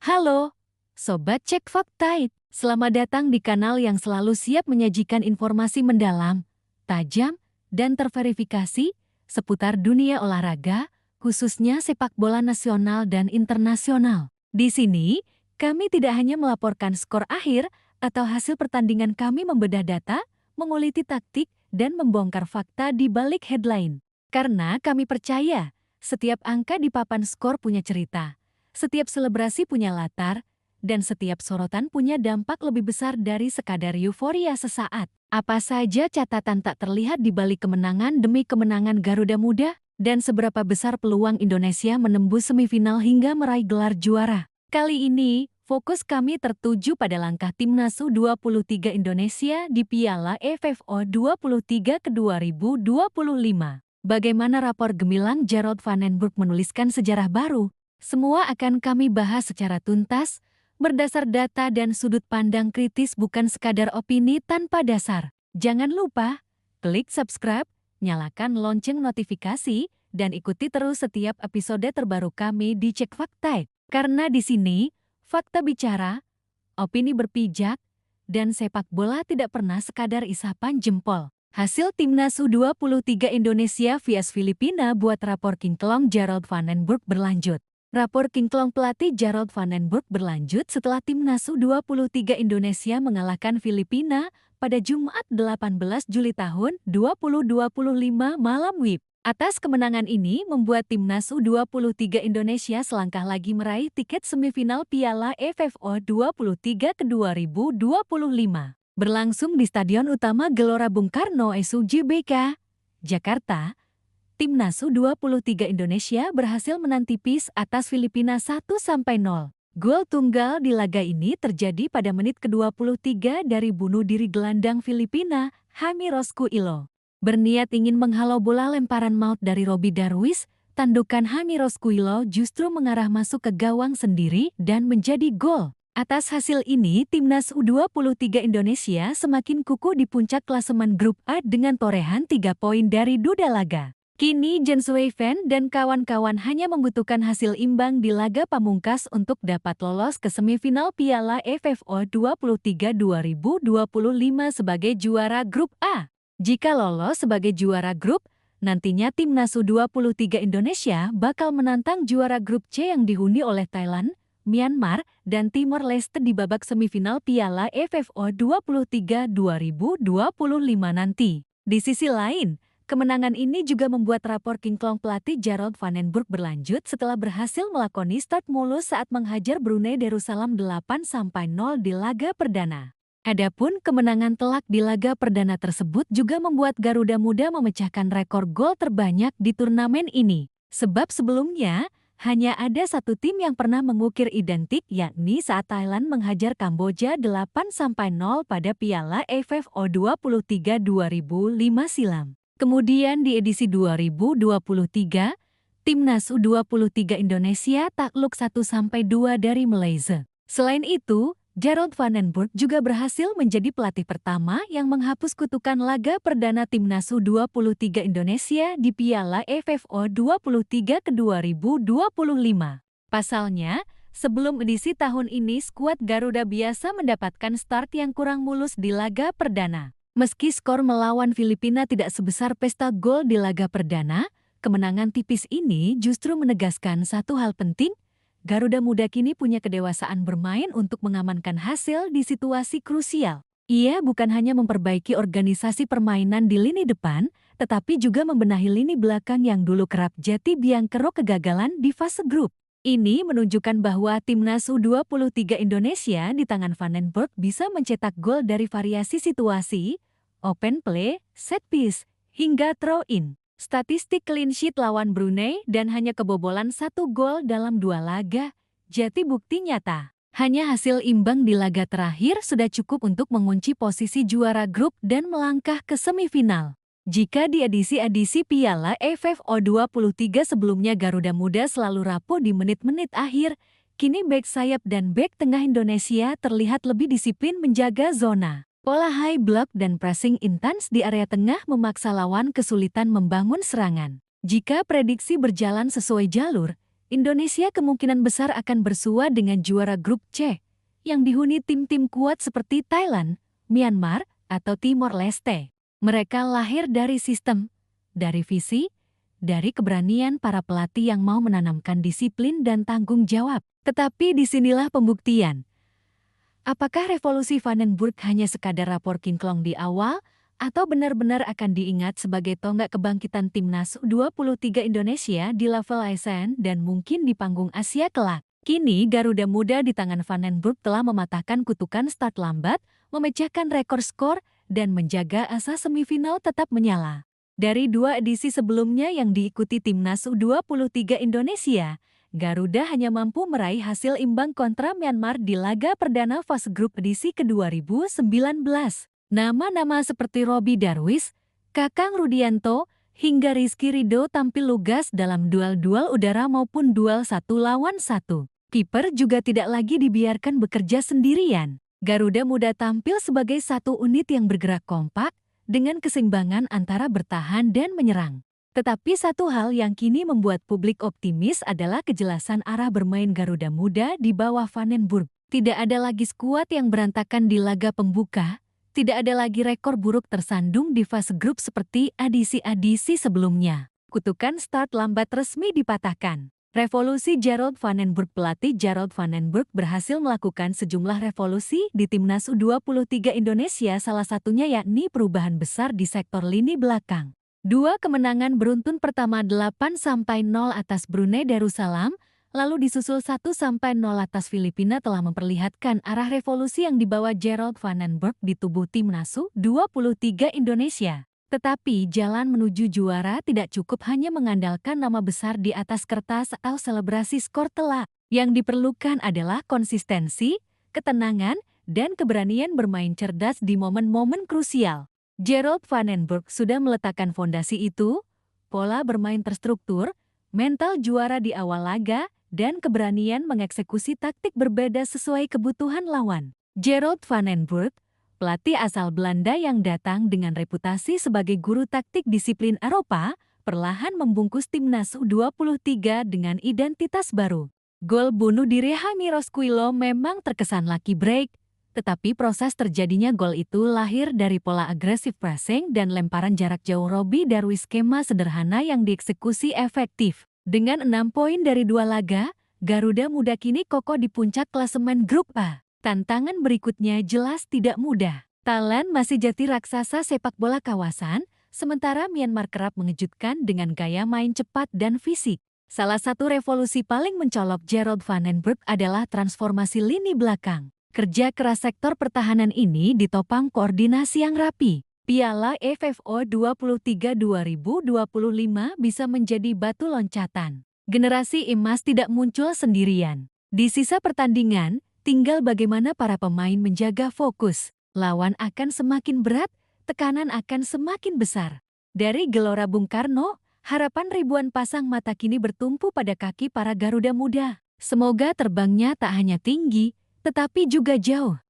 Halo, Sobat Cek Fakta. Selamat datang di kanal yang selalu siap menyajikan informasi mendalam, tajam, dan terverifikasi seputar dunia olahraga, khususnya sepak bola nasional dan internasional. Di sini, kami tidak hanya melaporkan skor akhir atau hasil pertandingan, kami membedah data, menguliti taktik, dan membongkar fakta di balik headline. Karena kami percaya, setiap angka di papan skor punya cerita. Setiap selebrasi punya latar, dan setiap sorotan punya dampak lebih besar dari sekadar euforia sesaat. Apa saja catatan tak terlihat di balik kemenangan demi kemenangan Garuda Muda? Dan seberapa besar peluang Indonesia menembus semifinal hingga meraih gelar juara? Kali ini, fokus kami tertuju pada langkah Timnas U23 Indonesia di Piala AFF U23 ke 2025. Bagaimana rapor gemilang Jeroen van den Burg menuliskan sejarah baru? Semua akan kami bahas secara tuntas, berdasar data dan sudut pandang kritis, bukan sekadar opini tanpa dasar. Jangan lupa, klik subscribe, nyalakan lonceng notifikasi, dan ikuti terus setiap episode terbaru kami di Cek Fakta. Karena di sini, fakta bicara, opini berpijak, dan sepak bola tidak pernah sekadar isapan jempol. Hasil Timnas U23 Indonesia vs Filipina buat rapor Kinclong Jeroen van den Burg berlanjut. Rapor Kinclong pelatih Jeroen van den Burg berlanjut setelah Timnas U23 Indonesia mengalahkan Filipina pada Jumat 18 Juli tahun 2025 malam WIB. Atas kemenangan ini membuat Timnas U23 Indonesia selangkah lagi meraih tiket semifinal Piala AFF U23 ke 2025. Berlangsung di Stadion Utama Gelora Bung Karno SUGBK, Jakarta. Timnas U23 Indonesia berhasil menang tipis atas Filipina 1-0. Gol tunggal di laga ini terjadi pada menit ke-23 dari bunuh diri gelandang Filipina, Jaime Roscuilo. Berniat ingin menghalau bola lemparan maut dari Robby Darwish, tandukan Jaime Roscuilo justru mengarah masuk ke gawang sendiri dan menjadi gol. Atas hasil ini, Timnas U23 Indonesia semakin kukuh di puncak klasemen grup A dengan torehan 3 poin dari 2 laga. Kini Jens Weiven dan kawan-kawan hanya membutuhkan hasil imbang di laga pamungkas untuk dapat lolos ke semifinal Piala AFF U23 2025 sebagai juara grup A. Jika lolos sebagai juara grup, nantinya Timnas U23 Indonesia bakal menantang juara grup C yang dihuni oleh Thailand, Myanmar, dan Timor Leste di babak semifinal Piala AFF U23 2025 nanti. Di sisi lain, kemenangan ini juga membuat rapor Kinclong pelatih Jeroen van den Burg berlanjut setelah berhasil melakoni start mulus saat menghajar Brunei Darussalam 8-0 di laga perdana. Adapun kemenangan telak di laga perdana tersebut juga membuat Garuda Muda memecahkan rekor gol terbanyak di turnamen ini. Sebab sebelumnya, hanya ada satu tim yang pernah mengukir identik, yakni saat Thailand menghajar Kamboja 8-0 pada Piala AFF U23 2005 silam. Kemudian di edisi 2023, Timnas U23 Indonesia takluk 1-2 dari Malaysia. Selain itu, Jeroen van den Burg juga berhasil menjadi pelatih pertama yang menghapus kutukan laga perdana Timnas U23 Indonesia di Piala AFF U23 ke 2025. Pasalnya, sebelum edisi tahun ini skuad Garuda biasa mendapatkan start yang kurang mulus di laga perdana. Meski skor melawan Filipina tidak sebesar pesta gol di laga perdana, kemenangan tipis ini justru menegaskan satu hal penting. Garuda Muda kini punya kedewasaan bermain untuk mengamankan hasil di situasi krusial. Ia bukan hanya memperbaiki organisasi permainan di lini depan, tetapi juga membenahi lini belakang yang dulu kerap jati biang kerok kegagalan di fase grup. Ini menunjukkan bahwa Timnas U23 Indonesia di tangan van den Burg bisa mencetak gol dari variasi situasi, open play, set piece, hingga throw-in. Statistik clean sheet lawan Brunei dan hanya kebobolan 1 gol dalam 2 laga, jadi bukti nyata. Hanya hasil imbang di laga terakhir sudah cukup untuk mengunci posisi juara grup dan melangkah ke semifinal. Jika di edisi-edisi Piala AFF U23 sebelumnya Garuda Muda selalu rapuh di menit-menit akhir, kini bek sayap dan bek tengah Indonesia terlihat lebih disiplin menjaga zona. Pola high block dan pressing intens di area tengah memaksa lawan kesulitan membangun serangan. Jika prediksi berjalan sesuai jalur, Indonesia kemungkinan besar akan bersua dengan juara grup C, yang dihuni tim-tim kuat seperti Thailand, Myanmar, atau Timor Leste. Mereka lahir dari sistem, dari visi, dari keberanian para pelatih yang mau menanamkan disiplin dan tanggung jawab. Tetapi disinilah pembuktian. Apakah revolusi Vandenburg hanya sekadar rapor kinclong di awal, atau benar-benar akan diingat sebagai tonggak kebangkitan timnas U23 Indonesia di level ASEAN dan mungkin di panggung Asia kelak? Kini Garuda Muda di tangan Vandenburg telah mematahkan kutukan start lambat, memecahkan rekor skor, dan menjaga asa semifinal tetap menyala. Dari 2 edisi sebelumnya yang diikuti timnas U23 Indonesia, Garuda hanya mampu meraih hasil imbang kontra Myanmar di laga perdana fase grup edisi ke-2019. Nama-nama seperti Roby Darwis, Kakang Rudianto, hingga Rizky Ridho tampil lugas dalam duel-duel udara maupun duel 1 lawan 1. Kiper juga tidak lagi dibiarkan bekerja sendirian. Garuda Muda tampil sebagai satu unit yang bergerak kompak, dengan keseimbangan antara bertahan dan menyerang. Tetapi satu hal yang kini membuat publik optimis adalah kejelasan arah bermain Garuda Muda di bawah Vandenburg. Tidak ada lagi skuad yang berantakan di laga pembuka, tidak ada lagi rekor buruk tersandung di fase grup seperti edisi-edisi sebelumnya. Kutukan start lambat resmi dipatahkan. Revolusi Gerald Vandenburg. Pelatih Gerald Vandenburg berhasil melakukan sejumlah revolusi di timnas U23 Indonesia, salah satunya yakni perubahan besar di sektor lini belakang. 2 kemenangan beruntun pertama 8-0 atas Brunei Darussalam, lalu disusul 1-0 atas Filipina telah memperlihatkan arah revolusi yang dibawa Gerald Vandenburg di tubuh timnas U23 Indonesia. Tetapi jalan menuju juara tidak cukup hanya mengandalkan nama besar di atas kertas atau selebrasi skor telak. Yang diperlukan adalah konsistensi, ketenangan, dan keberanian bermain cerdas di momen-momen krusial. Gerald Vandenburg sudah meletakkan fondasi itu, pola bermain terstruktur, mental juara di awal laga, dan keberanian mengeksekusi taktik berbeda sesuai kebutuhan lawan. Gerald Vandenburg, pelatih asal Belanda yang datang dengan reputasi sebagai guru taktik disiplin Eropa, perlahan membungkus timnas U23 dengan identitas baru. Gol bunuh diri Jaime Rosquillo memang terkesan lucky break, tetapi proses terjadinya gol itu lahir dari pola agresif pressing dan lemparan jarak jauh Roby Darwis, skema sederhana yang dieksekusi efektif. Dengan 6 poin dari 2 laga, Garuda Muda kini kokoh di puncak klasemen grup A. Tantangan berikutnya jelas tidak mudah. Thailand masih jati raksasa sepak bola kawasan, sementara Myanmar kerap mengejutkan dengan gaya main cepat dan fisik. Salah satu revolusi paling mencolok Gerald Vandenburg adalah transformasi lini belakang. Kerja keras sektor pertahanan ini ditopang koordinasi yang rapi. Piala AFF 23 2025 bisa menjadi batu loncatan. Generasi emas tidak muncul sendirian. Di sisa pertandingan, tinggal bagaimana para pemain menjaga fokus. Lawan akan semakin berat, tekanan akan semakin besar. Dari Gelora Bung Karno, harapan ribuan pasang mata kini bertumpu pada kaki para Garuda Muda. Semoga terbangnya tak hanya tinggi, tetapi juga jauh.